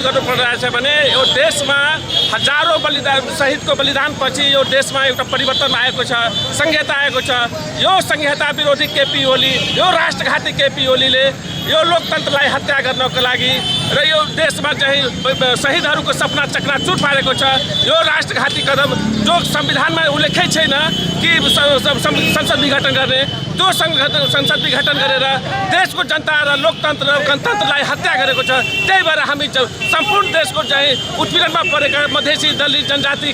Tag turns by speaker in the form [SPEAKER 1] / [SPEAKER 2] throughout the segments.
[SPEAKER 1] गर्नु परिरहेछ भने यो देशमा हजारौं बलिदान शहीदको बलिदानपछि यो देशमा एउटा परिवर्तन आएको छ, संहिता आएको छ। यो संहिता विरोधी केपी ओली, यो राष्ट्रघाती केपी ओलीले यो लोकतन्त्रलाई हत्या गर्नको लागि र यो देशमा चाहिँ शहीदहरूको सपना चकनाचुर पारेको छ। यो राष्ट्रघाती कदम जो संविधानमा उल्लेखै छैन कि संसद विघटन गर्ने, त्यो संसद विघटन गरेर देशको जनता र लोकतन्त्र र गणतन्त्रलाई हत्या गरेको छ। त्यही भएर हामी सम्पूर्ण देशको चाहिँ उत्पीडनमा परेका मधेसी, दलित, जनजाति,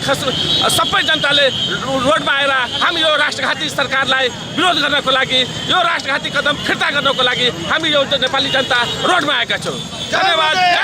[SPEAKER 1] सबै जनताले रोडमा आएर हामी यो राष्ट्रघाती सरकारलाई विरोध गर्नको लागि, यो राष्ट्रघाती कदम फिर्ता गर्नको लागि हामी यो नेपाली जनता रोडमा आएका छौँ। धन्यवाद। जय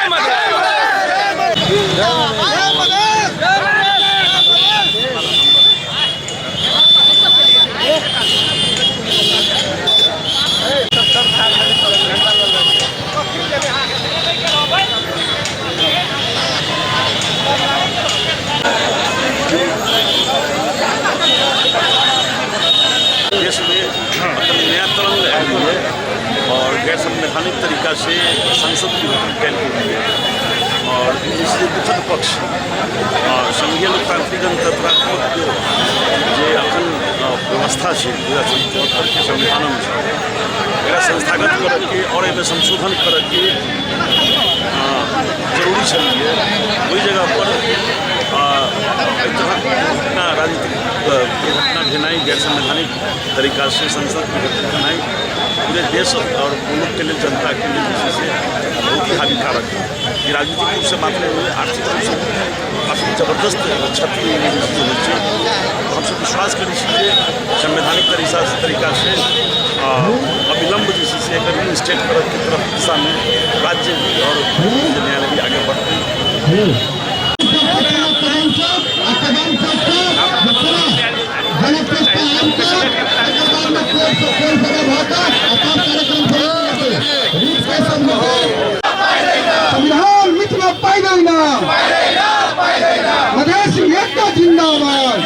[SPEAKER 2] देश में नया तरंग आई है और गैर संवैधानिक तरीका से संसद की कैल हुई है और इसलिए दुखद पक्ष संघीय लोकतांत्रिक तंत्रात्मक जो अखन व्यवस्था है 2074 के संविधान अनुसार एकरा संस्थागत करके और एवं संशोधन करके जरूरी चलिए वही जगह पर दुर्घटना राजनीतिक दुर्घटना घेनाई गैर संवैधानिक तरीका से संसद की गठन करनाई पूरे देश और मुल्क के लिए, जनता के लिए जिससे बहुत ही हानिकारक है। ये राजनीतिक रूप से मात्र हुए आर्थिक रूप से काफ़ी जबरदस्त क्षति हुई है। हम सब विश्वास करें संवैधानिक तरीका से अविलंब जिससे एक स्टेट की तरफ दिशा में राज्य और न्यायालय भी आगे बढ़ते हैं।
[SPEAKER 3] संविधान मिथला पाइदैन, मधेसी एकता जिंदाबाद,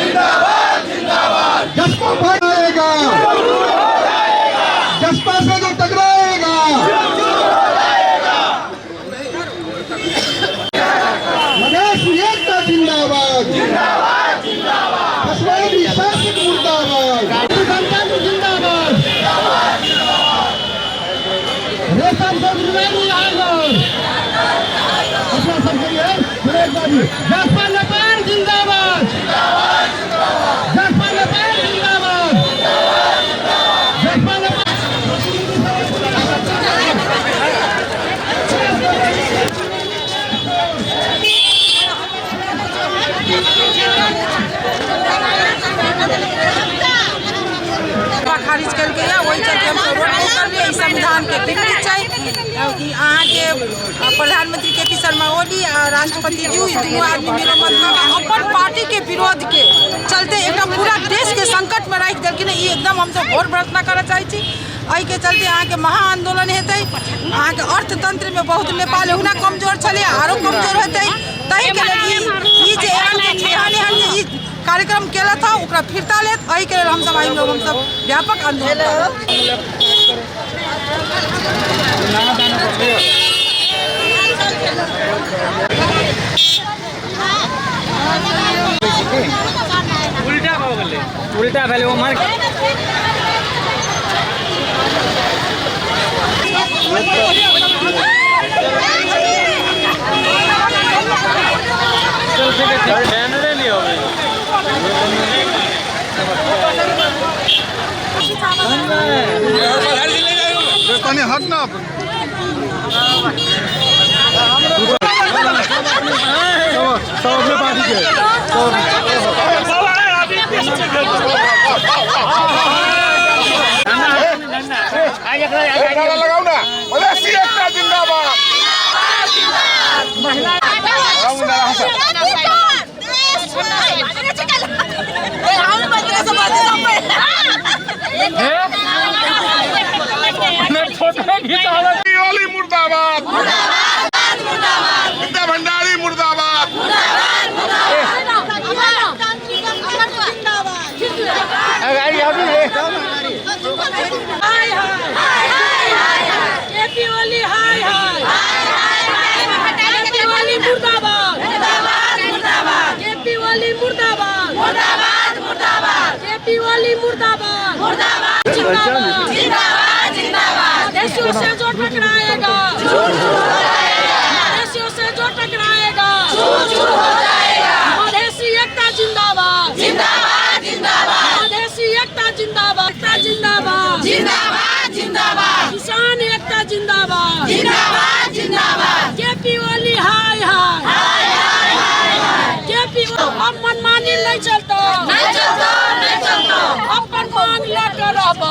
[SPEAKER 3] जसपा पाएगा, जसपा से जो टकराएगा, मधेसी एकता जिंदाबाद, कश्मीरी शासक मुर्दाबाद, जिंदाबाद, जसपा नेपाल जिंदाबाद, जसपा नेपाल जिंदाबाद, जसपा
[SPEAKER 4] खारिज कर गया। वही चलते हम सब रोड कर लिए। संविधान के विपरीत चाहिए कि अहाँ के प्रधानमंत्री केपी शर्मा ओली और राष्ट्रपति जी दू आदमी मेरा मतलब अपन पार्टी के विरोध के चलते एक पूरा देश के संकट में रख दिल्किन। एकदम हम सब घोर भर्त्सना करना चाहे अहि के चलते अहाँ के महाआंदोलन हेतै। अहाँ के अर्थतंत्र में बहुत नेपाल उना कमजोर छले, आरो कमजोर हेतै। तहि के लिए ई जे कार्यक्रम केला था ओकरा फिरता लेत। अहि के हम सब व्यापक आंदोलन
[SPEAKER 5] उल्टा भले वो मार
[SPEAKER 3] हटना लगाओ ना मधेसी एकता जिंदाबाद। ओली मुर्दाबाद, विद्या भंडारी मुर्दाबाद,
[SPEAKER 4] केपी ओली हाय हाय, केपी ओली
[SPEAKER 5] जिंदाबाद जिंदाबाद देशों से जो टकराएगा देशों से जो टकराएगा मधेसी एकता जिंदाबाद जिंदाबाद जिंदाबाद मधेसी एकता जिंदाबाद जिंदाबाद जिंदाबाद जिंदाबाद किसान एकता जिंदाबाद जिंदाबाद जिंदाबाद केपी ओली हाय हाय केपी अब मनमानी नहीं चलता अपन मांग लेकर रहबो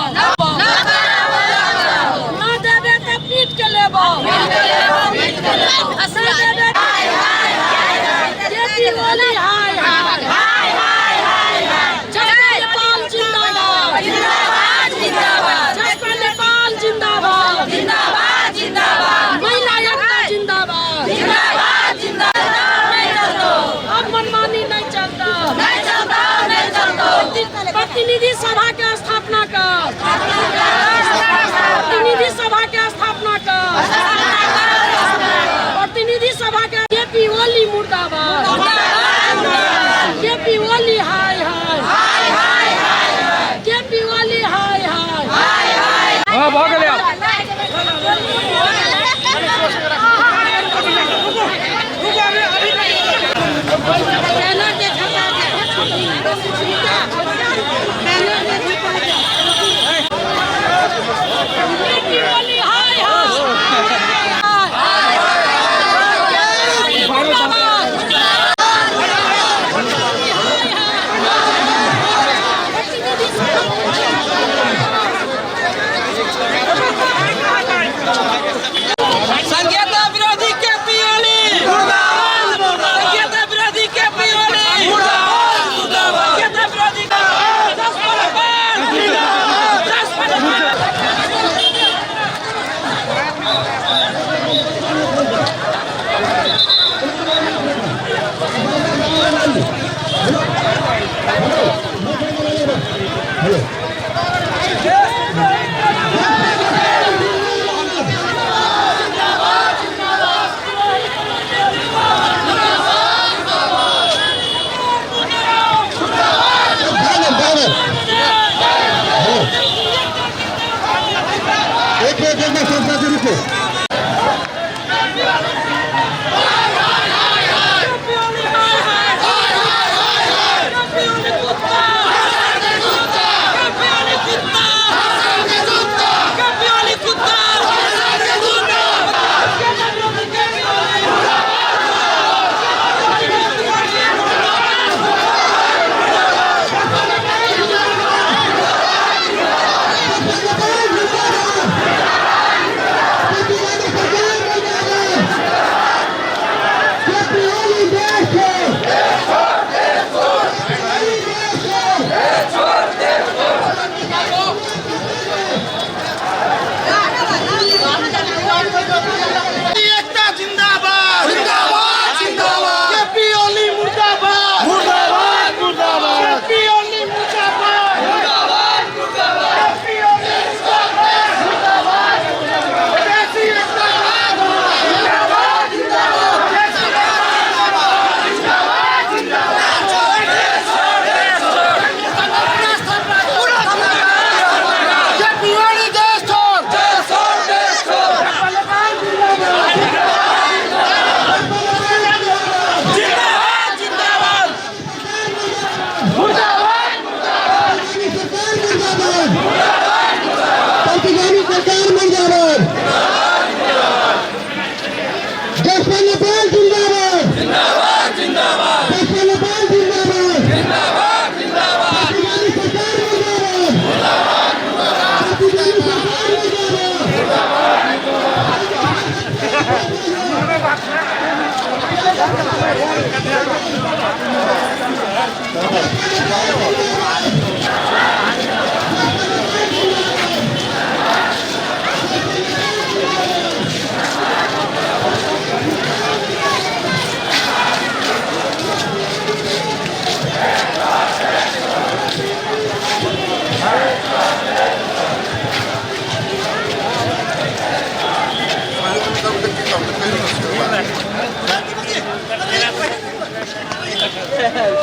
[SPEAKER 5] ना देबे त पीट के लेबो केपी ओली हाय नेपाल जिंदाबाद नेपाल जिंदाबाद महिला एकता जिंदाबाद अब मनमानी नहीं चलता प्रतिनिधि सभा के स्थापना कर प्रतिनिधि सभा के स्थापना कर प्रतिनिधि सभा के केपी ओली मुर्दाबाद केपी ओली हाय केपी ओली हाय
[SPEAKER 1] हाँ भाग ले आप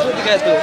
[SPEAKER 6] छूट गया तू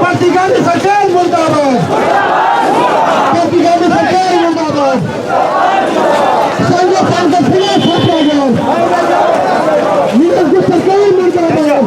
[SPEAKER 6] प्रतिगामी सरकार मुर्दाबाद, प्रतिगामी सरकार मुर्दाबाद, संगठन के खिलाफ हत्याकांड, विरोधी सरकार मुर्दाबाद,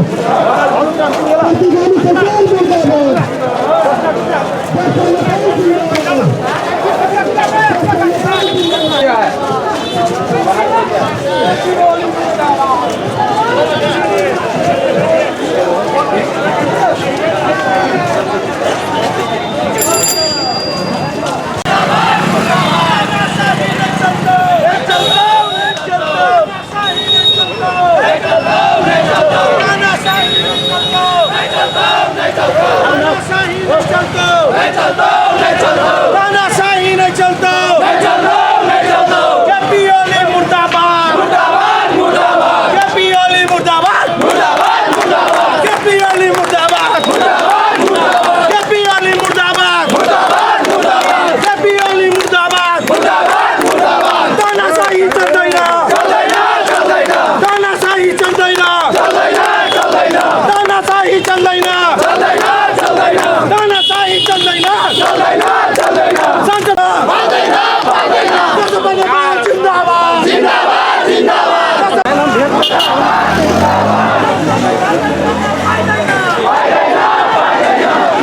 [SPEAKER 6] प्रतिगामी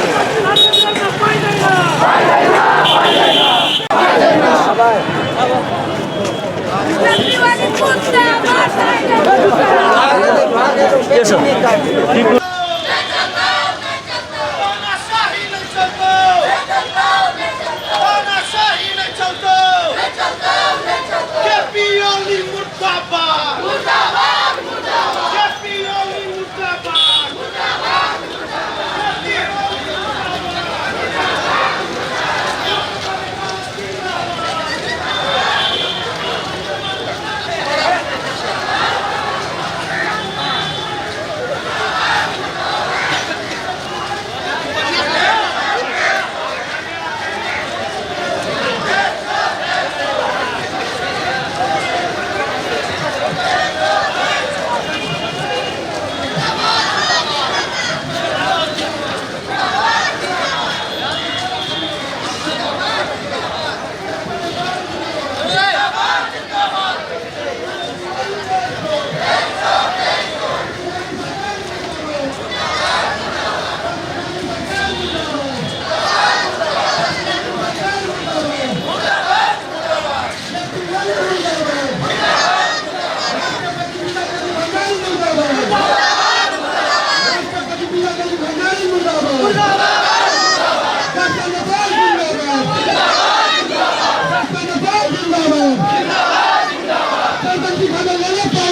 [SPEAKER 6] सरकार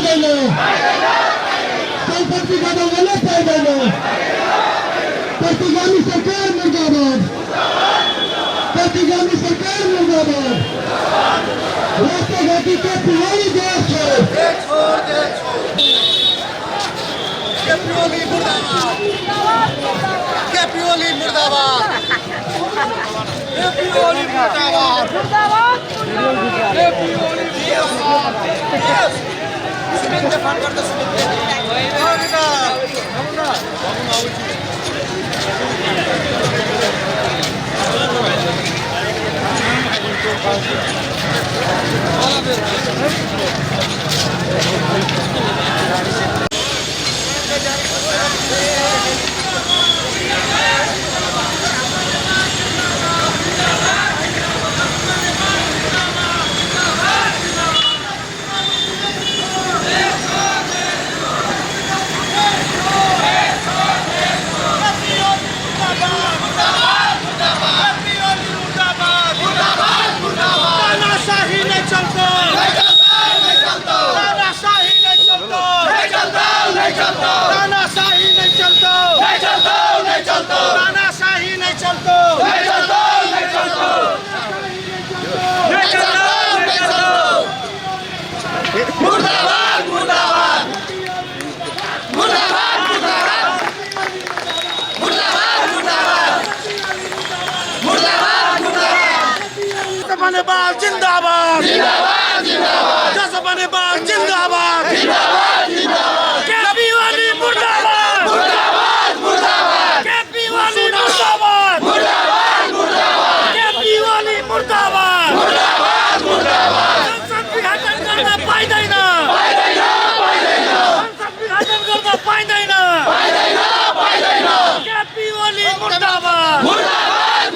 [SPEAKER 6] मुर्दाबाद, प्रतिगामी सरकार मुर्दाबाद, प्रतिगामी सरकार मुर्दाबाद, राष्ट्रघाती के पिवाड़ी देश छोड़, कैपियोली मुर्दाबाद, कैपियोली मुर्दाबाद, कैपियोली मुर्दाबाद, कैपियोली मुर्दाबाद, सुमित फोन करते सुमित, जिंदाबाद जसपा नेपाल जिंदाबाद केपी ओली मुर्दाबाद केपी ओली मुर्दाबाद केपी ओली मुर्दाबाद संसद विघटन गर्न पाइँदैन संसद विघटन गर्न पाइँदैन केपी ओली मुर्दाबाद
[SPEAKER 1] मुर्दाबाद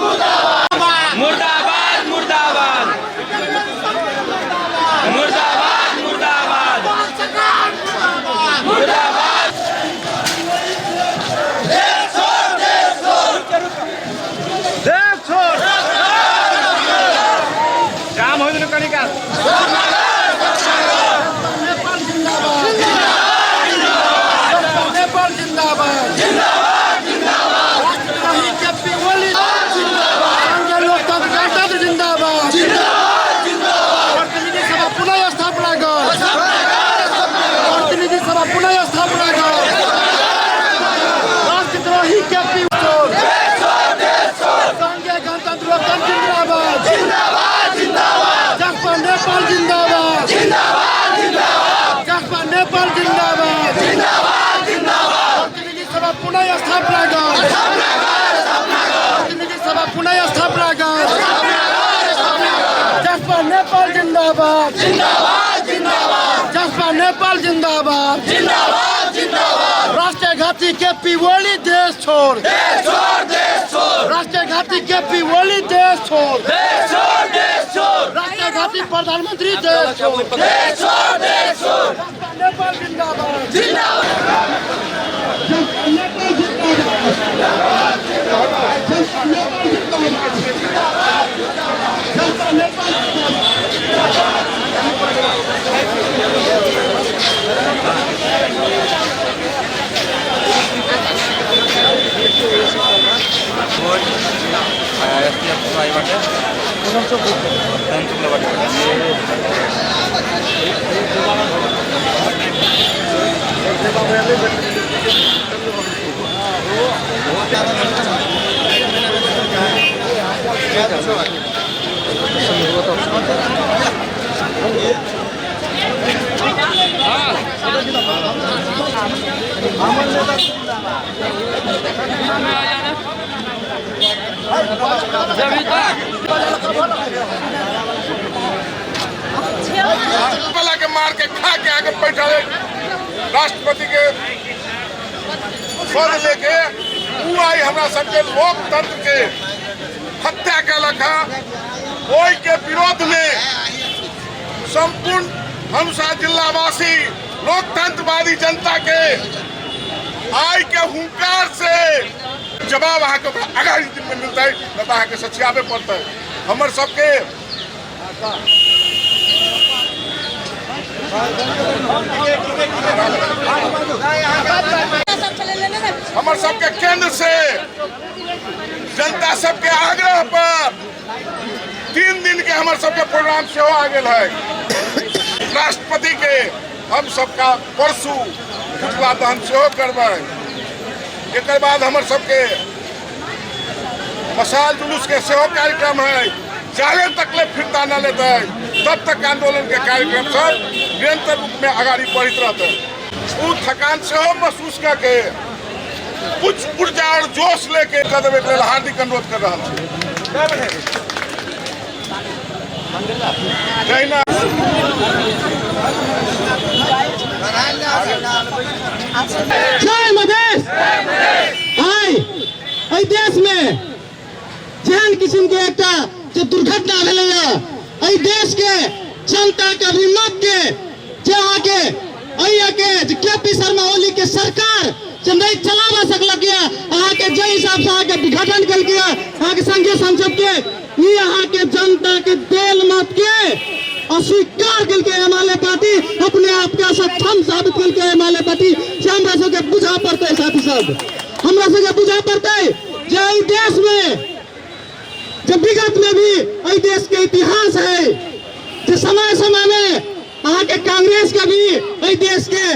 [SPEAKER 1] मुर्दाबाद मुर्दाबाद मुर्दाबाद मुर्दाबाद देश छोड़ काम हो कनिका
[SPEAKER 6] नेपाल जिंदाबाद राष्ट्रवादी केपी ओली संघीय लोकतन्त्र गणतन्त्र जिंदाबाद प्रतिनिधि सभा पुनः स्थापना कर प्रतिनिधि सभा पुनः स्थापना कर राष्ट्रद्रोही केपी संघीय गणतन्त्र लोकतन्त्र जिंदाबाद जसपा नेपाल जिंदाबाद जसपा नेपाल जिंदाबाद प्रतिनिधि सभा पुनः स्थापना कर प्रतिनिधि सभा पुनः स्थापना कर जसपा नेपाल जिंदाबाद जसपा नेपाल जिंदाबाद राष्ट्रीय घाटी केपी ओली देश छोड़ राष्ट्रीय घाटी केपी ओली देश छोड़ राष्ट्रीय घाटी प्रधानमंत्री देश छोड़ जसपा नेपाल जिंदाबाद
[SPEAKER 3] पहला के मार के खा के आगे बैठा राष्ट्रपति के पद लेके वो आई हमरा सबके लोकतंत्र के हत्या कलक ओई के विरोध में संपूर्ण हमसा जिलावासी लोकतंत्रवादी जनता के आई के हुंकार से जवाब अहाँ के अगाड़ी दिन में मिलता है न तो अहाँ के सचियाबे पड़ता है हमर सबके हमर सबके केंद्र से जनता सबके आग्रह पर 3 दिन के हमर सबके प्रोग्राम से आ गए है राष्ट्रपति के हम सबका परसू पुतला दहन से करबै एक बाद हमर सबके मसाल जुलूस के सेहो कार्यक्रम है जाले तकले फिरता न लेते तब तक आंदोलन के कार्यक्रम सब निरंतर रूप में आगाड़ी बढ़ित रहते वो थकान से महसूस करके कुछ ऊर्जा और जोश लेके कदम एक हार्दिक अनुरोध कर रहा
[SPEAKER 7] जय मधेश आई देश में जेहन किस्म के एक दुर्घटना भेलै एहि देश के जनता के अभिमत के केपी शर्मा ओली के सरकार से नहीं चलावा सकलक अहाँ के जे हिसाब से अहाँ के विघटन कल अहाँ के संघीय संसद के अहाँ के जनता के देल मत के अस्वीकार कल एमएलए पार्टी अपने आप के सक्षम साबित कल एमएलए पार्टी से हमरा सबके बुझा पड़ते साथी सब हमरा सबके बुझा पड़ते जे देश में जब विगत में भी देश के इतिहास है जो समय समय में अहाँ के कांग्रेस के भी देश के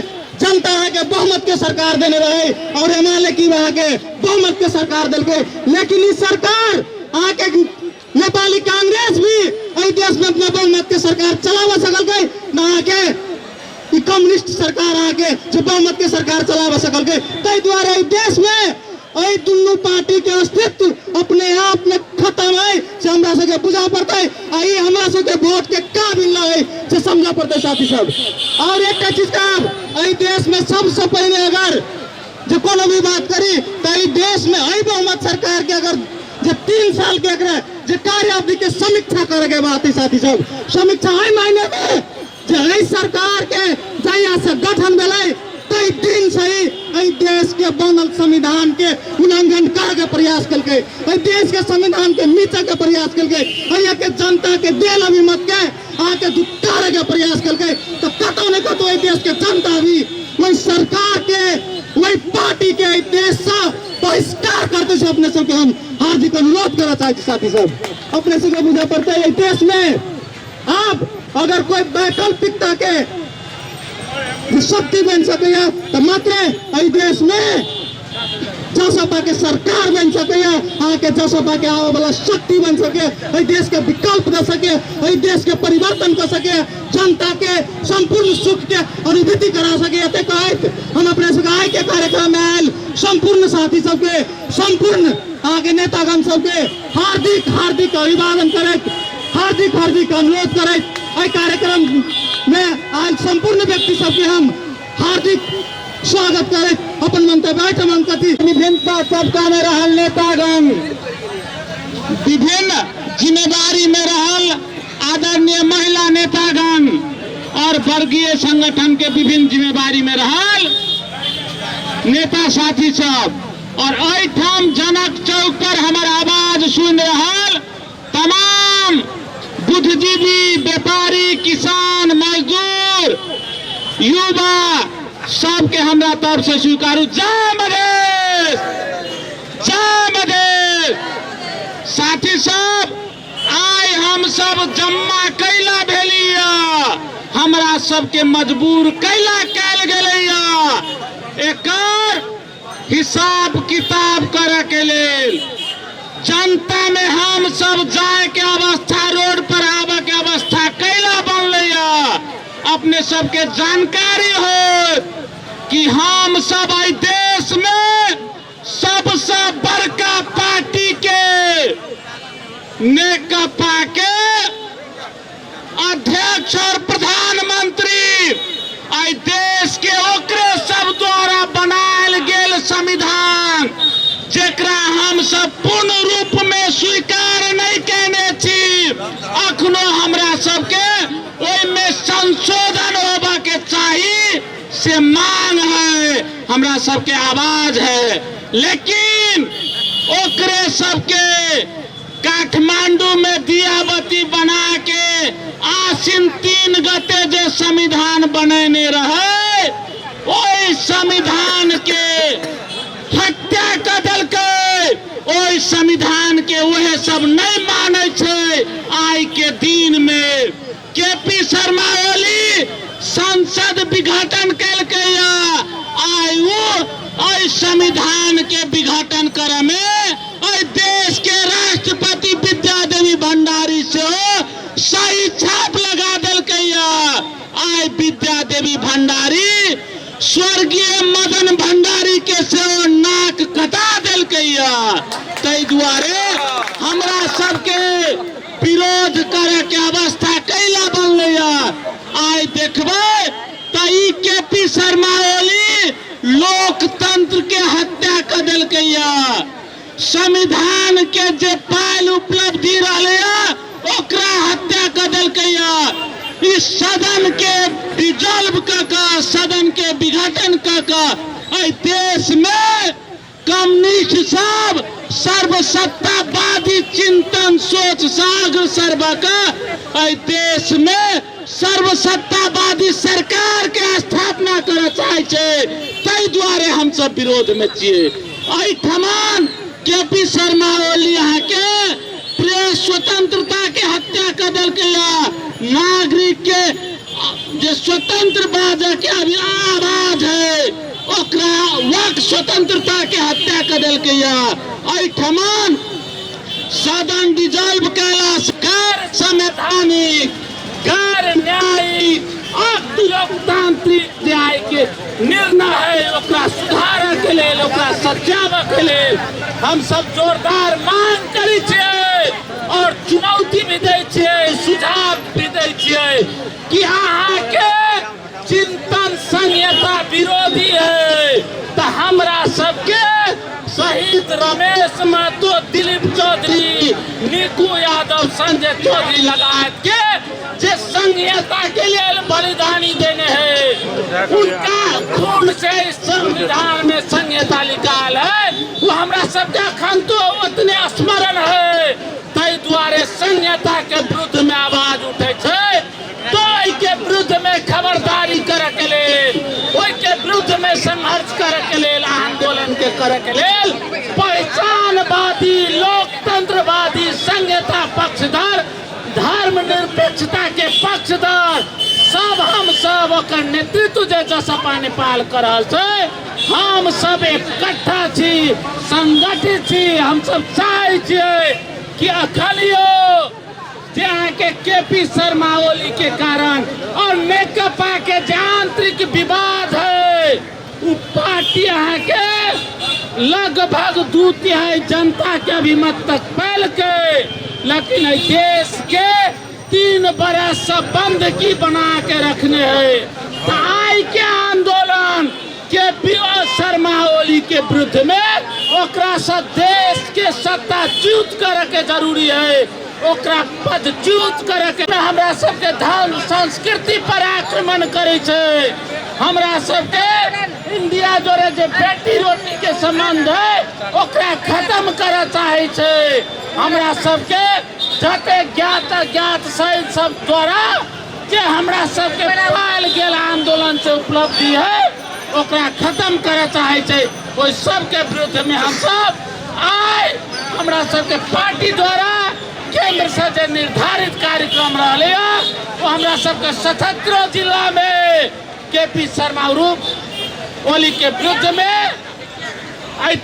[SPEAKER 7] जनता अहाँ के बहुमत के सरकार देने रहे और एमएलए की वहाँ के बहुमत के सरकार दिल के लेकिन इस सरकार अहाँ के नेपाली कांग्रेस भी एहि देश में अपना बहुमत के सरकार चलावा सकल गई ना के ई कम्युनिस्ट सरकार आके जो बहुमत के सरकार चलावा सकल गई। तै द्वारा एहि देश में एहि दुनू पार्टी के अस्तित्व अपने आप में खत्म है से हमरा सबके बुझा पड़ता है। आई हमरा सबके वोट के काबिल न है से समझा पड़ता है साथी सब। और एक चीज का एहि देश में सबसे पहले अगर जो कोनो भी बात करी तो एहि देश में एहि बहुमत सरकार के अगर जो 3 साल के अगर जो कार्य अवधि के समीक्षा करे के बात है साथी सब। समीक्षा है मायने में जो एहि सरकार के जहिया से गठन भेलै कई दिन से ही देश के बनल संविधान के उल्लंघन करे के प्रयास कलके, देश के संविधान के मीचे के प्रयास कलके, यहाँ के जनता के दिल अभिमत के आके दुटारे के प्रयास कलके। तो कतो न कतो देश के जनता भी वही सरकार के वही पार्टी के देश से बहिष्कार करते से अपने सबके हम हार्दिक अनुरोध करना चाहते साथी सब। अपने सबके बुझा पड़ता है देश में आप अगर कोई वैकल्पिकता के शक्ति बन सके तो मात्र एहि देश में जसपा के सरकार बन सके आके जसपा के आवे वाला शक्ति बन सके, एहि देश के विकल्प दे सके, एहि देश के परिवर्तन कर सके, जनता के संपूर्ण सुख के अनुभूति करा सके। एते कहत हम अपने सगाई के कार्यक्रम में आयल संपूर्ण साथी सबके संपूर्ण आगे नेतागण सबके हार्दिक हार्दिक अभिवादन करत, हार्दिक हार्दिक अनुरोध करत। एहि कार्यक्रम में आज संपूर्ण व्यक्ति सबके हम हार्दिक स्वागत करत अपन मंतव्य मंकति विभिन्नता सबका में रहल नेतागण, विभिन्न जिम्मेदारी में रहल आदरणीय महिला नेतागण और वर्गीय संगठन के विभिन्न जिम्मेदारी में रहल नेता साथी सब और एहिठाम जनक चौक पर हमार आवाज सुन रहल तमाम बुद्धिजीवी, व्यापारी, किसान, मजदूर, युवा सबके हमरा तरफ से स्वीकारू जय मधेश, जय मधेश। साथी सब आइ हम सब जम्मा कैला भेलिया, हमरा सबके मजबूर कैला कैल गेलैया एकर हिसाब किताब करे के लेल। जनता में हम सब जाए के अवस्था, रोड पर आवे के अवस्था कैला बनलैया। अपने सबके जानकारी हो कि हम सब आई देश में सबसे बड़का पार्टी के नेकपा के अध्यक्ष और प्रधानमंत्री आई देश के ओकरे सब द्वारा बनायल गेल संविधान जेकरा हम सब पूर्ण रूप में स्वीकार नहीं केने छी, अखनो हमरा सबके ओहि में संशोधन होबा के चाहिए से मांग है, हमरा सबके आवाज है। लेकिन ओकरे सबके काठमांडू में दियाबती बना के आसिन 3 गते जे संविधान बनेने रहे ओहि संविधान के हत्या कर देलकै। ओहि संविधान के वह सब नहीं माने छे। आई के दिन में केपी शर्मा ओली संसद विघटन कैलकै। आई वो संविधान के विघटन करे में देश के राष्ट्रपति विद्यादेवी भंडारी से सही छाप लगा देलकै। आई विद्यादेवी भंडारी स्वर्गीय मदन भंडारी के से नाक कटा देलकै। तै दुआरे हमरा सबके विरोध करे के अवस्था कैला बनलैया। आई देखबै त ई केपी शर्मा ओली लोकतंत्र के हत्या कर देलकैया। संविधान के जे पायल उपलब्धि रहलैया ओकरा हत्या कर देलकैया। इस सदन के डिजॉल्व कर सदन के विघटन कर देश में कम्युनिस्ट सब सर्वसत्तावादी चिंतन सोच सागर सर्वका देश में सर्वसत्तावादी सरकार के स्थापना करे चाहे छे। तै द्वारे हम सब विरोध में छियै। ठमान केपी शर्मा ओली यहाँ के प्रेस स्वतंत्रता के हत्या कर देलकै। नागरिक के जो स्वतंत्र बाजा के अभी आवाज है ओकरा वक्त स्वतंत्रता के हत्या कर देलकै। ठमान सदन डिजॉल्व कैलाश गैर संवैधानिक, गैर न्यायिक, लोकतांत्रिक न्याय के निर्णय है, ओकरा सुधार के लिए, ओकरा सत्याव के लिए हम सब जोरदार मांग करै छियै और चुनौती भी दै छियै, सुझाव भी दै छियै कि अहाँ के चिंतन संहिता विरोधी है तो हमरा सबके शहीद रमेश महतो, दिलीप चौधरी, निकू यादव, संजय चौधरी लगायत के जे संहिता के लिए बलिदानी देने हैं, उनका खून से इस संविधान में संहिता निकाल है, वो हमरा सबके अखन तो उतने स्मरण है। ताहि दुआरे संहिता के विरुद्ध में आवाज उठे छे, तो के विरुद्ध में खबरदारी करे के लेल, ओहि के विरुद्ध में संघर्ष करे के लेल, आंदोलन के करे के लेल पहचानवादी, लोकतंत्रवादी, संहिता पक्षधर, धर्मनिरपेक्षता के पक्षधर सब हम सब ओकर नेतृत्व जे जसपा नेपाल कर रहल छै, हम सब इकट्ठा छी, संगठित छी। हम सब चाहै छियै कि अखनियो जे अहाँके केपी शर्मा ओली के कारण और नेकपा के जे आंतरिक विवाद है, वो पार्टी अहाँके लगभग 2/3 जनता के अभिमत तक फैल के, लेकिन देश के 3 बरस से बंद की बना के रखने है। तो आई के आंदोलन केपी शर्मा ओली के विरुद्ध में ओकरा से देश के सत्ता च्युत करे के जरूरी है, ओकरा पदच्युत करे के। हमरा सबके धर्म संस्कृति पर आक्रमण करे छे, हमरा सबके इंडिया जोरे जे बेटी रोटी के संबंध है ओकरा खत्म करे चाहे छे। हमरा सबके जते ज्ञात अज्ञात शहीद सब द्वारा जे हमरा सबके पायल गेल आंदोलन से उपलब्धि है ओकरा खत्म करे चाहे छे। ओइ सब के विरुद्ध में हम सब आए हमरा सबके पार्टी द्वारा केंद्र से जो निर्धारित कार्यक्रम रहे वो हमरा सबके 77 जिला में केपी शर्मा ओली के विरुद्ध में,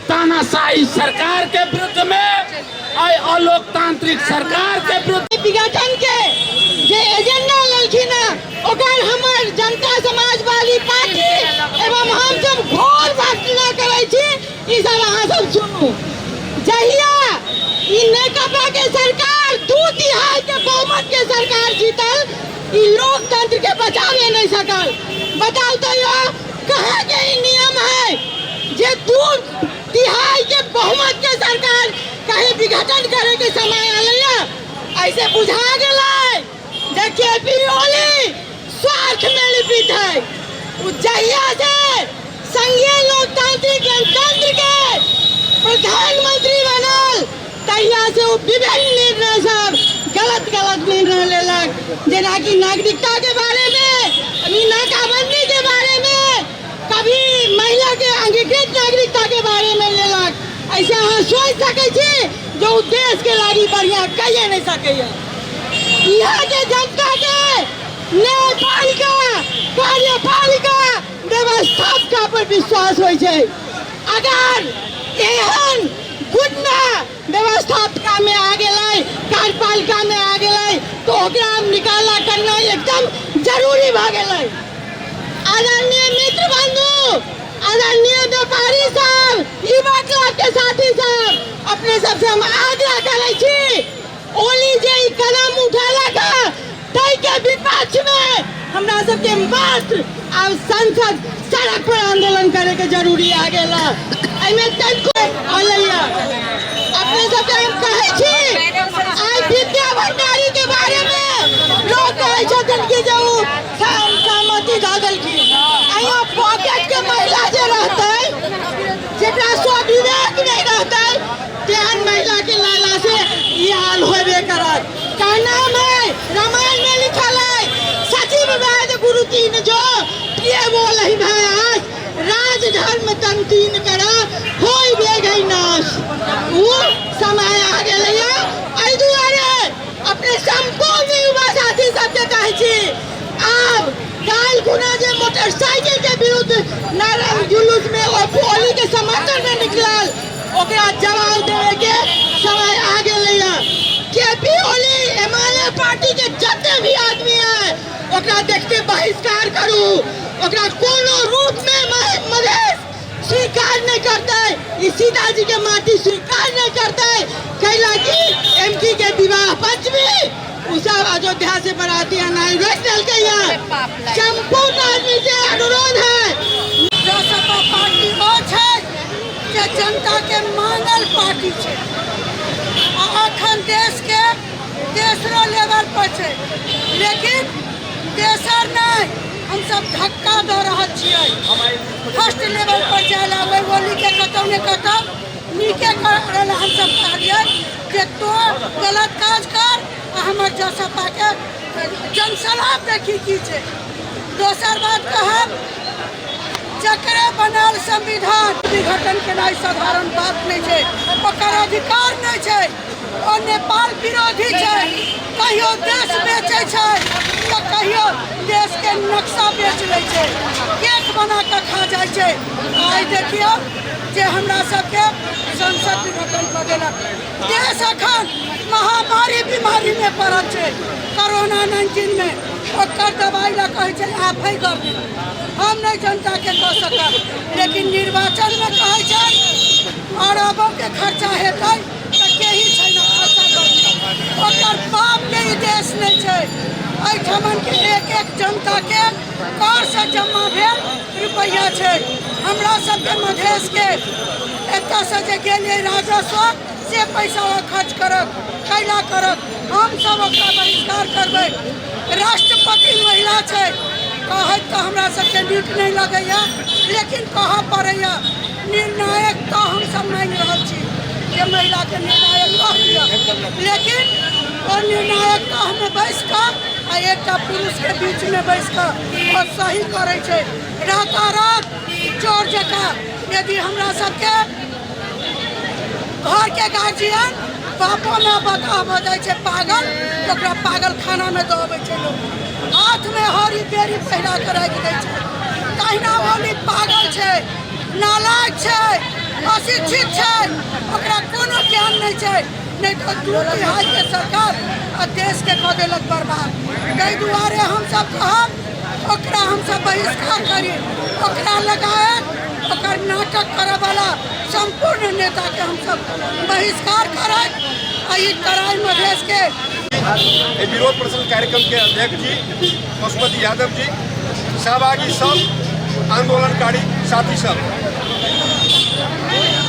[SPEAKER 7] तानाशाही सरकार के विरुद्ध में, अलोकतांत्रिक सरकार के विरुद्ध
[SPEAKER 4] विघटन के जे एजेंडा लेलखिन ओकर हमर जनता समाजवादी पार्टी एवं हम सब घोर भर्त्सना करै छी। ई सब अहाँ सब सुनू, जहिया ई नेकपा के सरकार 2/3 के बहुमत के सरकार जीतल, ई लोकतंत्र के बचावे नहीं सकल। बताओ तो यो कहाँ के ई नियम है जे 2/3 के बहुमत के सरकार कहीं विघटन करे के समय आलैया? ऐसे बुझा गेलै जे केपी ओली स्वार्थ में लिप्त है। जहिया से संघीय लोकतांत्रिक गणतंत्र के प्रधानमंत्री बनल तहिया से वो विभिन्न निर्णय सब गलत निर्णय लेलक, जेना कि नागरिकता के बारे में, अभी नाकाबंदी के बारे में, कभी महिला के अंगीकृत नागरिकता के बारे में लेलक। ऐसे अहाँ सोच सकै छी जो देश के लागी बढ़िया कहिए नहीं सकैया। यहाँ के जनता के न्यायपालिका, कार्यपालिका, व्यवस्थापिका पर विश्वास होइ छै। अगर एहन गुंडा व्यवस्थापिका में आ गए, कार्यपालिका में आ गए, तो ओकरा निकाला करना एकदम जरूरी भ गए। आदरणीय मित्र बंधु, आदरणीय व्यापारी साहब, युवा क्लब के साथी साहब, अपने सबसे हम आग्रह करे छी, ओली जे कदम उठेलक तै के विपक्ष में हमरा सबके मात्र अब संसद सड़क पर आंदोलन करे के जरूरी आ गेला। एमे तनिको अलैया अपने सबके हम कहै छी, आई विद्या भंडारी के बारे में लोग कहै छथिन कि जो सहमति दऽ देलखिन। आइयो पॉकेट के महिला जे रहतै, जेकरा स्वविवेक नहीं रहतै, तेहन महिला के लाला से ये हाल होबे करत। का नाम है रामायण में लिखल है, सचिव वेद गुरु तीन जो ये बोल ही भयास, राज धर्म तन तीन करा होई बेगई नाश। वो समय आ गेलैया। एहि दुआरे अपने संपूर्ण युवा साथी सबके कहै छी, आब काल खुना जे मोटरसाइकिल के विरुद्ध नारायण जुलूस में ओली के समर्थन में निकलल, ओकरा जवाब देवे के समय आ गेलै।
[SPEAKER 7] बहिष्कार करू, ओकरा कोनो रूप में मधेश स्वीकार नहीं करते, इस सीताजी के माटी स्वीकार नहीं करते। कैला की एमपी के विवाह पंचमी सब अयोध्या से बराती नहीं रोक दिल संपूर्ण आदमी से अनुरोध है।
[SPEAKER 4] सपा पार्टी वो है जे जनता के मांगल पार्टी है, अखन देश के तेसरो लेवल पर है, लेकिन तेसर नहीं हम सब धक्का दे रहा छियै। फर्स्ट लेवल पर जाला वही बोली के कतौ ने कतौ नीके करल हम सब कहलियै जे तो गलत काज कर, हमर जसपा के जनसलाह देखी की छै। दोसर बात कहब जकरे बनल संविधान विघटन केनाइ साधारण बात नहीं है, ओकर अधिकार नहीं है, और नेपाल विरोधी है। कहियो देश बेचे है तो कहियो देश के नक्शा बेच ले है, केक बना के खा जाए है। आई देखियो जे हमरा सबके संसद विघटन कर देलक। देश अखन महामारी बीमारी में पड़ल है, कोरोना 19 में ओकर दवाई ला कहे छै आफे कर दे। हम नहीं जनता के कह सकब, लेकिन निर्वाचन में कहे छै अरबों के खर्चा हेतै तो केही छै ना खर्चा कर। ओकर बाप के ही देश नहीं छै, एहिठमन के एक एक जनता के कर से जमा भेल रुपया छै। हमरा सबके मधेश के एतऽ से जे गेलियै राजस्व से पैसा खर्च करब, कैला करब, हम सब ओकरा बहिष्कार करबै। राष्ट्रपति महिला छै, कहत तो हमरा सबके नीक नहीं लगैया, लेकिन कह पड़ैया निर्णायक तो हम सब मांग रहल छी जे महिला के निर्णायक कह दिया, लेकिन वो निर्णायक तो हमें बैस कर आ एक पुरुष के बीच में बैस कर और सही करे छै। रात चोर जका यदि हमरा सबके घर के गार्जियन बापो में बताब जाए छै पागल, तो ओकरा पागल खाना में दबे छै लोग, हाथ में हरी बेरी पहिरा के रख दै छै। तहिना बोली पागल छै, नालायक छै, अशिक्षित छै, ओकरा कोनो ज्ञान नहीं छै, नहीं तो 2 तिहाई के सरकार आ देश के कऽ देलक बर्बाद। ताहि दुआरे हम सब कहब ओकरा हम सब बहिष्कार करी, ओकरा लगाए ओकर नाटक करे वाला संपूर्ण नेता के हम सब बहिष्कार करब। ई कराई मधेश के
[SPEAKER 8] विरोध प्रदर्शन कार्यक्रम के अध्यक्ष जी पशुपति यादव जी, सहभागी सब आंदोलनकारी साथी सब,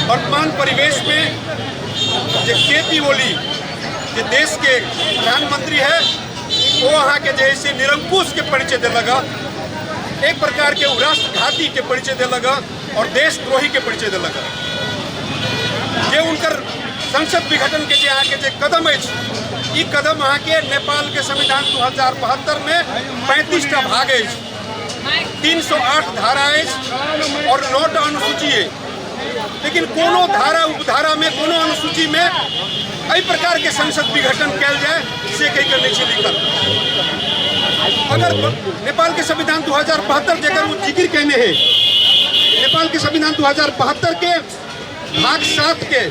[SPEAKER 8] वर्तमान परिवेश में जो केपी ओली जो देश के प्रधानमंत्री है वो वहाँ के जैसे निरंकुश के परिचय दिलक, एक प्रकार के राष्ट्रघाती के परिचय दिलक और देशद्रोही के परिचय दिलक। जे उनकर संसद विघटन के यहाँ के कदम है, ई कदम वहाँ के नेपाल के संविधान 2072 में 35टा भाग है, 308 धारा है और 9टा अनुसूची है, लेकिन कोनो धारा उपधारा में कोनो अनुसूची में एहि प्रकार के संसद विघटन कल जाए से कहीं कर नहीं लिखल। अगर नेपाल के संविधान 2072 जगह वो जिक्र कहने हैं, नेपाल के संविधान 2072 के भाग 7 के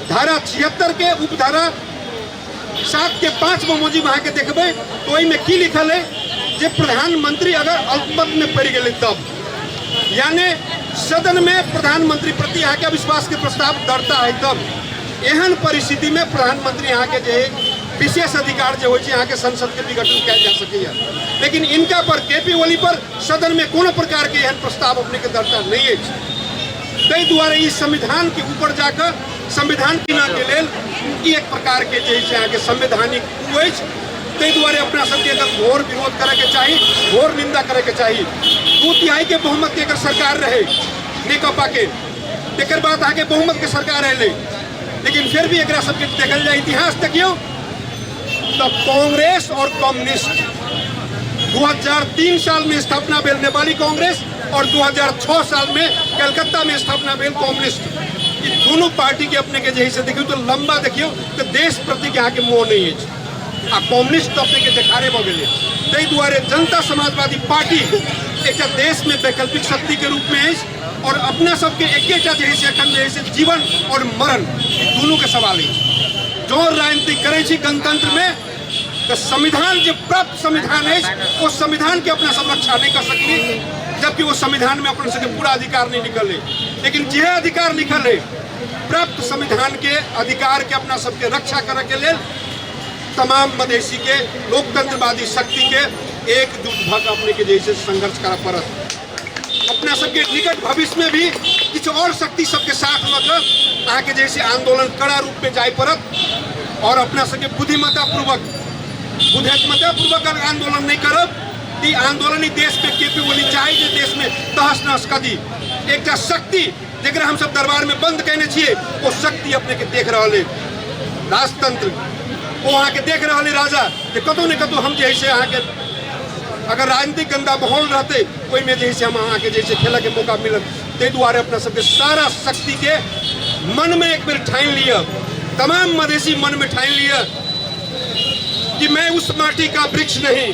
[SPEAKER 8] धारा 76 के उपधारा 7 के 5वां मौजी वहाँ के देखबे तो वही में की लिखल है जे प्रधानमंत्री अगर अल्पमत में पड़ गए तब, यानी सदन में प्रधानमंत्री प्रति यहाँ के अविश्वास के प्रस्ताव दर्ता है तब, एहन परिस्थिति में प्रधानमंत्री यहाँ के जो विशेष अधिकार जो है यहाँ के संसद के विघटन किया जा सके। लेकिन इनका पर केपी ओली पर सदन में कोनो प्रकार के एहन प्रस्ताव अपने के दर्ता नहीं है। ताहि दुआरे इस संविधान के ऊपर जाकर संविधान बिना के लेल एक प्रकार के यहाँ के संवैधानिक हुए, ताहि दुआरे अपना सबके घोर विरोध करे के चाहिए, घोर निंदा करे के चाहिए। 2 तिहाई के बहुमत के अगर सरकार रहे नेकपा के, तेकर बाद आगे बहुमत के सरकार रहे, लेकिन फिर भी एक सबके देखल जाए इतिहास देखियो तो कांग्रेस और कम्युनिस्ट 2003 साल में स्थापना भेल नेपाली कांग्रेस और 2006 साल में कलकत्ता में स्थापना भेल कम्युनिस्ट। ये दोनों पार्टी के अपने के जैसे देखियो तो लंबा देखियो तो देश प्रति के यहाँ के मोह नहीं है, आ कम्युनिस्ट तो अपने के देखारे भ गए। ताहि दुआरे जनता समाजवादी पार्टी एक देश में वैकल्पिक शक्ति के रूप में है और अपना सबके एकेटा जैसे अखन जैसे जीवन और मरण दोनों के सवाल है। जो राजनीति करे गणतंत्र में तो संविधान जो प्राप्त संविधान है वो संविधान के अपना सब रक्षा नहीं कर सकली, जबकि वो संविधान में अपन सबके पूरा अधिकार नहीं निकल है। लेकिन जे अधिकार निकल है प्राप्त संविधान के अधिकार के अपना सबके रक्षा करे के लिए तमाम मधेसी के लोकतंत्रवादी शक्ति के एकजुट भक अपने के जैसे संघर्ष करा पड़त। अपना सबके निकट भविष्य में भी कुछ और शक्ति सबके साथ लग आके जैसे आंदोलन कड़ा रूप में जाए पड़त और अपना सबके बुद्धिमत्ता पूर्वक आंदोलन नहीं करब ती आंदोलन ही देश में केपी ओली चाहे जे देश में तहस नहस कदी एक शक्ति जरा हम सब दरबार में बंद कहने छिए वो शक्ति अपने के देख रहा है राजतंत्र वो वहाँ के देख रहा है राजा कि कतौ न कतौ हम जैसे यहाँ के अगर राजनीतिक गंदा माहौल रहते कोई में जैसे हम वहाँ के जैसे खेला के मौका मिलत ते द्वारे अपना सबके सारा शक्ति के मन में एक बार ठान लिया, तमाम मधेसी मन में ठान लिया कि मैं उस माटी का वृक्ष नहीं,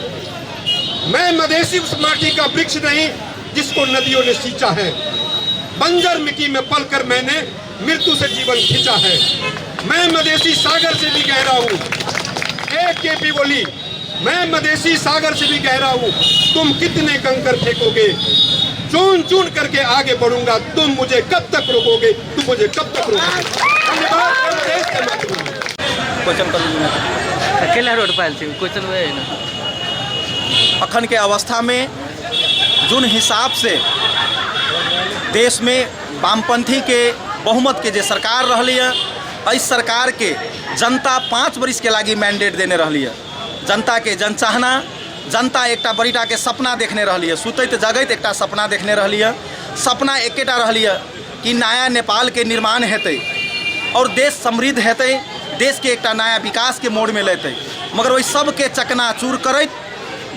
[SPEAKER 8] मैं मधेसी उस माटी का वृक्ष नहीं जिसको नदियों ने सींचा है। बंजर मिट्टी में पलकर मैंने मृत्यु से जीवन खींचा है। मैं मधेसी सागर से भी गहरा हूँ, एक केपी ओली मैं मधेसी सागर से भी गहरा हूँ। तुम कितने कंकर फेंकोगे, चून चून करके आगे बढ़ूंगा। तुम मुझे कब तक रोकोगे, तुम मुझे कब तक रोकोगे।
[SPEAKER 9] अखन के अवस्था में जोन हिसाब से देश में वामपंथी के बहुमत के जे सरकार रही है, इस सरकार के जनता 5 वर्ष के लागी मैंडेट देने रही है। जनता के जनचाहना, जनता एकटा बड़ीटा के सपना देखने रही है, सुतैत जगैत एकटा सपना देखने रही है। सपना एकेटा रही है कि नया नेपाल के निर्माण हेतै और देश समृद्ध हेतै, देश के एकटा नया विकास के मोड़ में लेतै। मगर वही सब के चकनाचूर करैत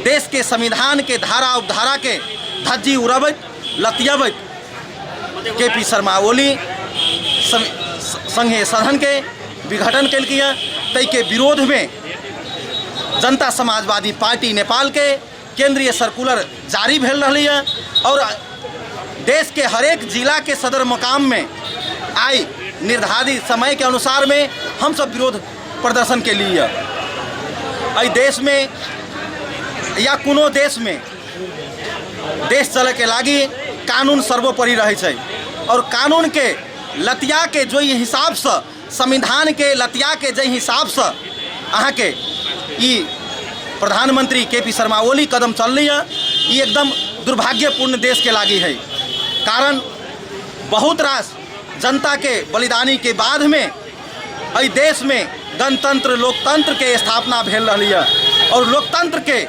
[SPEAKER 9] देश के संविधान के धारा उपधारा के धज्जी उड़बैत लतियबैत केपी शर्मा ओली संघीय सदन के विघटन कलकिया। तै के विरोध में जनता समाजवादी पार्टी नेपाल के केंद्रीय सर्कुलर जारी भेल रही है और देश के हरेक जिला के सदर मुकाम में आई निर्धारित समय के अनुसार में हम सब विरोध प्रदर्शन के लिए आई देश में या कोनो देश में देश चले के लागी कानून सर्वोपरि रहे छै और कानून के लतिया के जो हिसाब से संविधान के लतिया के जो हिसाब से अहाँ के प्रधानमंत्री केपी शर्मा ओली कदम चल रही है, ये एकदम दुर्भाग्यपूर्ण देश के लागी है। कारण बहुत रास जनता के बलिदानी के बाद में अई देश में गणतंत्र लोकतंत्र के स्थापना भेल रही है और लोकतंत्र के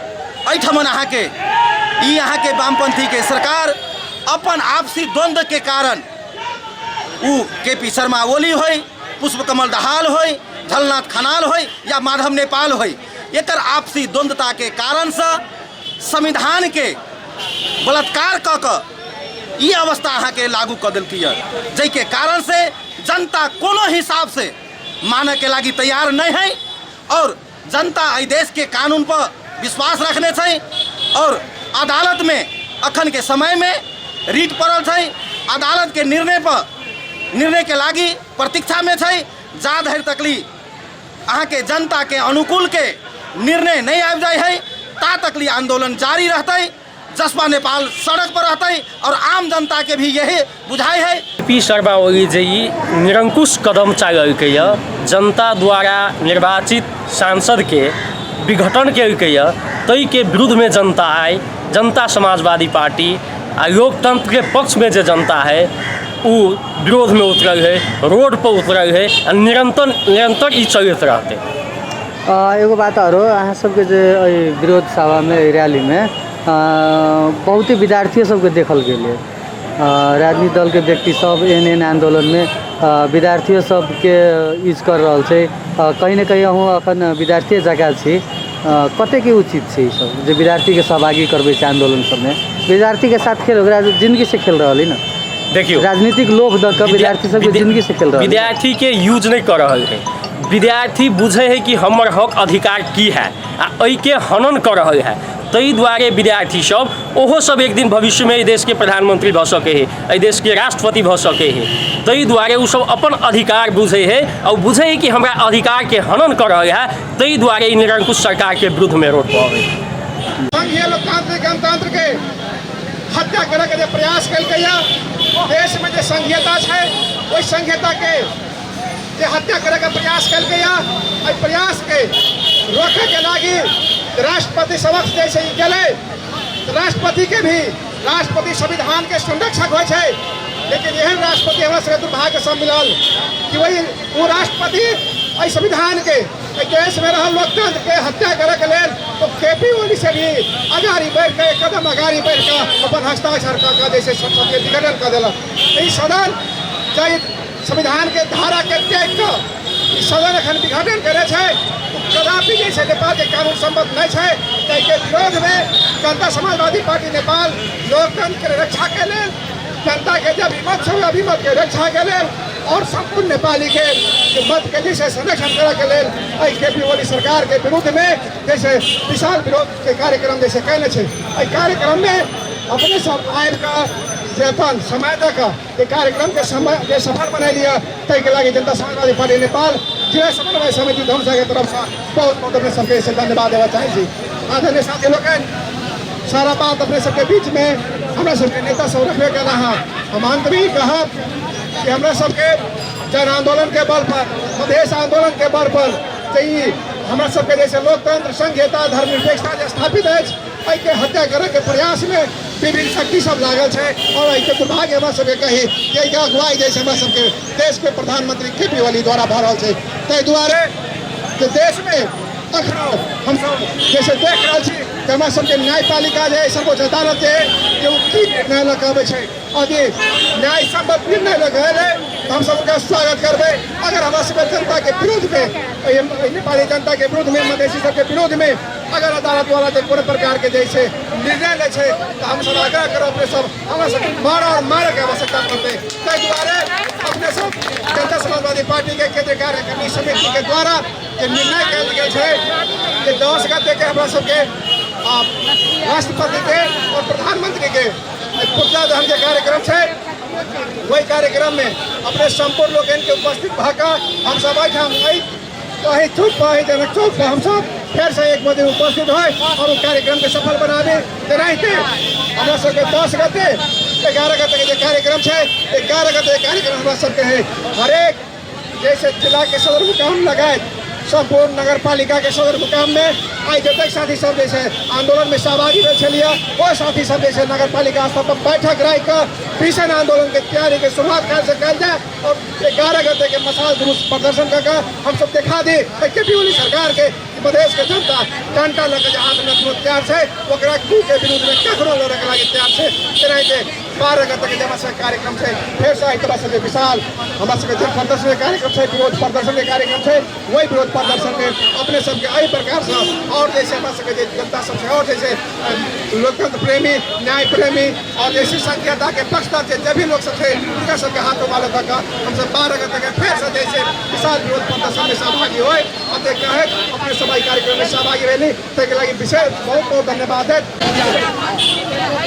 [SPEAKER 9] अठमन अहाँ के वामपंथी के सरकार अपन आपसी द्वंद्व के कारण उ केपी शर्मा ओली हो, पुष्पकमल दाहाल हो, झलनाथ खनाल हो या माधव नेपाल हो, एक आपसी द्वंद्वता के कारण से संविधान के बलात्कार क ये अवस्था अहाँ के लागू कर दिल्की है, जै के कारण से जनता कोनो हिसाब से माने के लागी तैयार नहीं है और जनता एहि देश के कानून पर विश्वास रखने छै और अदालत में अखन के समय में रीट पड़ल छै। अदालत के निर्णय के लागी प्रतीक्षा में छै। जा धरि तकली अहाँ के जनता के अनुकूल के निर्णय नहीं आबि जाए है ता तकली आंदोलन जारी रहते। जसपा नेपाल सड़क पर रहते और आम जनता के भी यही बुझाई है।
[SPEAKER 10] केपी शर्मा ओली जी निरंकुश कदम चलके जनता द्वारा निर्वाचित सांसद के विघटन कलकै तई के विरुद्ध में जनता आए। जनता समाजवादी पार्टी आ लोकतंत्र के पक्ष में जो जनता है वो विरोध में उतरल है, रोड पर उतरल है, निरंतर ई चलते रहते।
[SPEAKER 11] एगो बात और अहाँ सबके जो विरोध सभा में रैली में बहुत ही विद्यार्थी सबके देखल गेल। राजनीतिक दल के व्यक्ति सब एहन आंदोलन में विद्यार्थी सबके यूज कर रहा है। कहीं न कहीं अहूँ अखन विद्यार्थी जगह छी, कते के उचित है सब जो विद्यार्थी के सहभागी करबे आंदोलन सब में? विद्यार्थी के साथ खेल जिंदगी से खेल रहा है ना।
[SPEAKER 10] देखियो
[SPEAKER 11] राजनीतिक लोभ द के विद्यार्थी सब जिंदगी से खेल रहा है।
[SPEAKER 10] विद्यार्थी के यूज नहीं कर रहा है। विद्यार्थी बुझे है कि हमर हक अधिकार की है आ के हनन कर रहा है। ताहि दुआरे विद्यार्थी सब ओहो सब एक दिन भविष्य में देश के प्रधानमंत्री भ सके है, देश के राष्ट्रपति भ सके है। ताहि दुआरे उ सब अपन अधिकार बुझे है और बुझे है कि हमरा अधिकार के हनन कर रहे है। ताहि दुआरे निरंकुश सरकार के विरुद्ध में रोड पर
[SPEAKER 8] संघीय लोकतांत्रिक गणतंत्र के हत्या करे के प्रयास कल देश में जो संघीयता है वही संघीयता के जे हत्या करे के प्रयास कल प्रयास के रोके के लागी राष्ट्रपति समक्ष जैसे ही गए राष्ट्रपति के भी राष्ट्रपति संविधान के संरक्षक हो, लेकिन यह राष्ट्रपति हमारे दुर्भाग्य से मिलल कि वही वो राष्ट्रपति संविधान के देश में रहा लोकतंत्र के हत्या करे के लिए तो केपी ओली से भी अगाड़ी बढ़ के कदम अगाड़ी बढ़ के अपन हस्ताक्षर कर जैसे संसद के विघटन कर दिल। सदन चाहे संविधान के धारा के त्याग कर सदन अखन विघटन करे तो कदापि जैसे नेपाल के कानून सम्मत नहीं है। के विरोध में जनता समाजवादी पार्टी नेपाल लोकतंत्र के रक्षा के लिए जनता के जब विमत हो अभिमत के रक्षा के लिए और संपूर्ण नेपाली के मत के जैसे संरक्षण करे के लिए केपी ओली सरकार के विरुद्ध में जैसे विशाल विरोध के कार्यक्रम जैसे कहने कार्यक्रम में अपने सब आयल का अपन समय तक कार्यक्रम के समय सफल बना लिया। तय के लगे जनता समाजवादी पार्टी नेपाल जिला समन्वय समिति धनुषा के तरफ से बहुत बहुत अपने सबके से धन्यवाद देना चाहिए। आदरणीय साथी लोग सारा बात अपने सबके बीच में हमारे सबके नेता सब रखने का रहा। हम अंत भी कहा कि हमारे सबके जन आंदोलन के बल पर स्वदेश आंदोलन के बल पर चाहिए हमारे सबके जैसे लोकतंत्र संघीयता धर्मनिरपेक्षता स्थापित है के हत्या करे के प्रयास में विभिन्न शक्ति सब लागल है और दुर्भाग्य हमारे सबके कही कि अगुवाई जैसे हमारे सबके देश के प्रधानमंत्री केपी ओली द्वारा भर रहा है। तै दुआरे देश में अखनो हम सब जैसे देख रहा छी कि हमारे सबके न्यायपालिका जो है सर्वोच्च अदालत है जो निर्णय लगावे यदि न्याय सम्मत निर्णय लगे तो हम सबका स्वागत करबे। अगर हमारे सब जनता के विरोध में नेपाली जनता के विरोध में मधेसी सबके विरोध में अगर अदालत वाला कोनो प्रकार के जैसे निर्णय ले तो हम सब आग्रह करो अपने सब हमारे सब मारा और मारे के आवश्यकता पड़ते। तै द्वारा अपने सब जनता समाजवादी पार्टी के केंद्रीय कार्यकारिणी समिति के द्वारा निर्णय कल गए कि 10 गते के हमारे सबके राष्ट्रपति के और प्रधानमंत्री के पुतला दहन के कार्यक्रम है। वही कार्यक्रम में अपने संपूर्ण लोग इनके उपस्थित भाकर हम सब कहीं चुप जनक चौक पर हम सब फिर से एक बजे उपस्थित हो और उस कार्यक्रम के सफल बनाने देते हमारे सबके 10 गते 11 गते के कार्यक्रम है। 11 गते कार्यक्रम हमारे सबके है हर एक जैसे जिला के सदर मुकाम लगाए संपूर्ण नगर पालिका के सदर मुकाम में आई जब साथी सब जैसे आंदोलन में सहभागी रहे वो साथी सब जैसे नगर पालिका स्तर पर बैठक रह कर भीषण आंदोलन के तैयारी के शुरुआत कर से कल जाए और 11 गते के मसाल जुलूस प्रदर्शन कर हम सब दिखा दी केपी ओली सरकार के प्रदेश के जनता डंटा लगे हाथ में तैयार है के विरुद्ध में कखनो लड़े के लगे तैयार है। 12 गते के जमा से कार्यक्रम है फिर से एक तरह से विशाल हमारे सबके जन प्रदर्शन के कार्यक्रम है विरोध प्रदर्शन के कार्यक्रम है। वही विरोध प्रदर्शन में अपने सबके अही प्रकार से और जैसे हमारे सबके जनता सबसे और जैसे लोकतंत्र प्रेमी न्याय प्रेमी और जैसे संघीयता के पक्षता थे जब भी लोग सब थे उनका सबके हाथों वाले तक हम सब 12 गते के फिर से जैसे विशाल विरोध प्रदर्शन में सहभागी हुए और देखा है अपने सभी कार्यक्रम में सहभागी रहे। लगी विशेष बहुत बहुत धन्यवाद है।